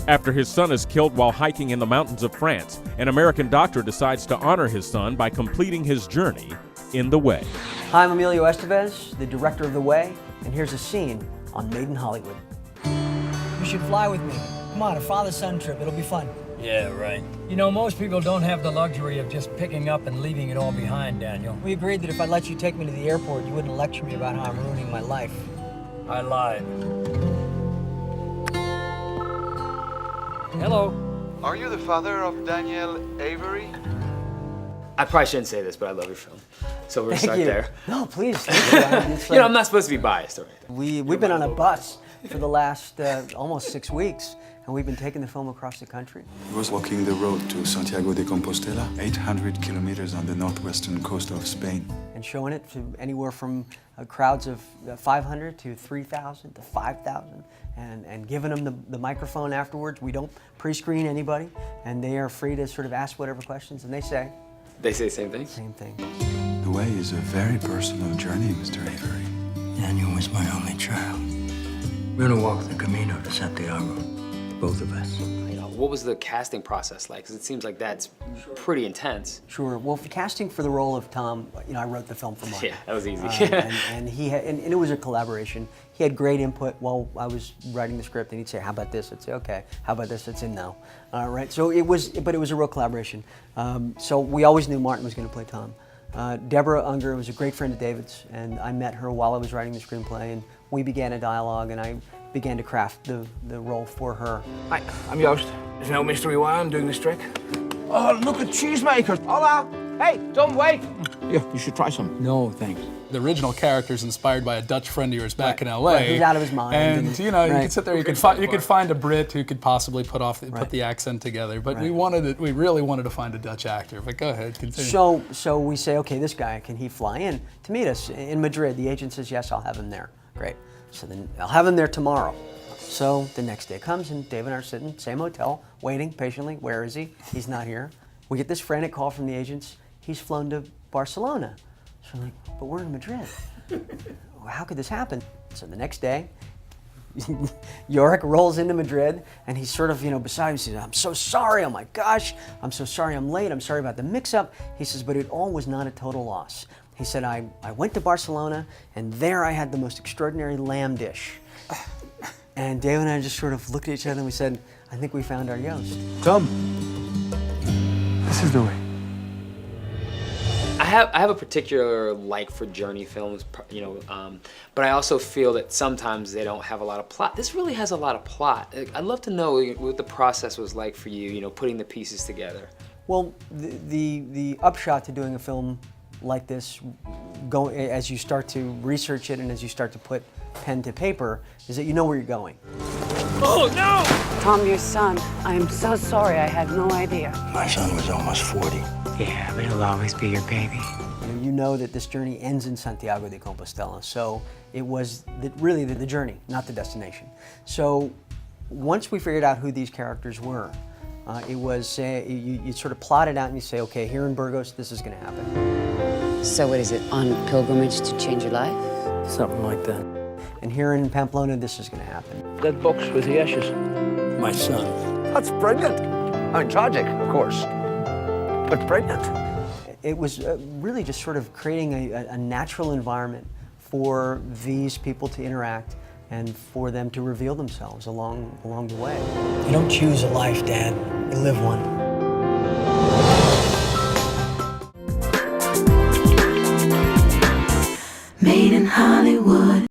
After his son is killed while hiking in the mountains of France, an American doctor decides to honor his son by completing his journey in The Way. Hi, I'm Emilio Estevez, the director of The Way, and here's a scene on Made in Hollywood. You should fly with me. Come on, a father-son trip. It'll be fun. Yeah, right. You know, most people don't have the luxury of just picking up and leaving it all behind, Daniel. We agreed that if I let you take me to the airport, you wouldn't lecture me about how I'm ruining my life. I lied. Hello. Are you the father of Daniel Avery? I probably shouldn't say this, but I love your film. So we're gonna start Thank you. there. No, please. Thank you. I mean, it's You know, I'm not supposed to be biased, right? We've been on a bus for the last almost 6 weeks, and we've been taking the film across the country. I was walking the road to Santiago de Compostela, 800 kilometers on the northwestern coast of Spain. And showing it to anywhere from crowds of 500 to 3,000 to 5,000, and giving them the microphone afterwards. We don't pre-screen anybody, and they are free to sort of ask whatever questions, and they say. They say the same thing? Same thing. The Way is a very personal journey, Mr. Avery. Daniel was my only child. We're gonna walk the Camino to Santiago, both of us. You know, what was the casting process like? Because it seems like that's pretty intense. Sure. Well, for casting for the role of Tom, you know, I wrote the film for Mark. Yeah, that was easy. And he had, and it was a collaboration. He had great input while I was writing the script, and he'd say, "How about this?" I'd say, "Okay." "How about this?" I'd say, "No." Right. So it was, but it was a real collaboration. So we always knew Martin was going to play Tom. Deborah Unger was a great friend of David's, and I met her while I was writing the screenplay, and we began a dialogue, and I began to craft the role for her. Hi, I'm Joost. There's no mystery why I'm doing this trick. Oh, look at cheesemakers. Hola. Hey, don't wait. Yeah, you should try some. No, thanks. The original character is inspired by a Dutch friend of yours back in LA. Right, he's out of his mind. And you know, you could sit there, you could find a Brit who could possibly put the accent together. But we really wanted to find a Dutch actor. But go ahead, continue. So we say, okay, this guy, can he fly in to meet us in Madrid? The agent says, yes, I'll have him there. Great. So then I'll have him there tomorrow. So the next day comes, and Dave and I are sitting, same hotel, waiting patiently. Where is he? He's not here. We get this frantic call from the agents. He's flown to Barcelona. So I'm like, but we're in Madrid. How could this happen? So the next day, Yorick rolls into Madrid, and he's sort of, you know, beside me. He says, "I'm so sorry. Oh my gosh. I'm so sorry I'm late. I'm sorry about the mix-up." He says, "But it all was not a total loss." He said, I went to Barcelona, and there I had the most extraordinary lamb dish. And Dave and I just sort of looked at each other, and we said, I think we found our Yost. Tom, this is The Way. I have a particular like for journey films, you know, but I also feel that sometimes they don't have a lot of plot. This really has a lot of plot. I'd love to know what the process was like for you, you know, putting the pieces together. Well, the upshot to doing a film like this, as you start to research it and as you start to put pen to paper, is that you know where you're going. Oh, no! Tom, your son, I am so sorry. I had no idea. My son was almost 40. Yeah, but he'll always be your baby. You know that this journey ends in Santiago de Compostela, so it was really the journey, not the destination. So once we figured out who these characters were, it was, you sort of plot it out and you say, okay, here in Burgos, this is going to happen. So what is it, on pilgrimage to change your life? Something like that. And here in Pamplona, this is going to happen. That box with the ashes. My son. That's brilliant. I mean, tragic, of course, but brilliant. It was really just sort of creating a natural environment for these people to interact and for them to reveal themselves along the way. You don't choose a life, Dad. You live one. Made in Hollywood.